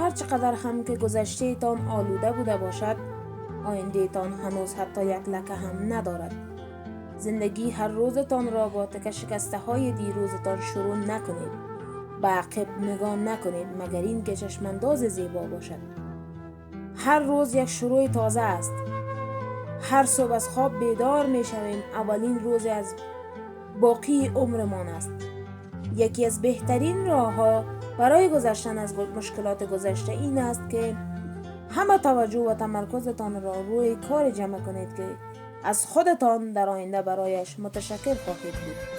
هر چقدر هم که گذشته تان آلوده بوده باشد، آینده تان هنوز حتی یک لکه هم ندارد. زندگی هر روزتان را با تک شکسته های دیروزتان شروع نکنید. به عقب نگاه نکنید مگر این که چشمانداز زیبا باشد. هر روز یک شروع تازه است. هر صبح از خواب بیدار می شویم، اولین روز از باقی عمرمان است. یکی از بهترین راه ها برای گذشتن از مشکلات گذشته این است که همه توجه و تمرکزتان را روی کار جمع کنید که از خودتان در آینده برایش متشکر خواهید بود.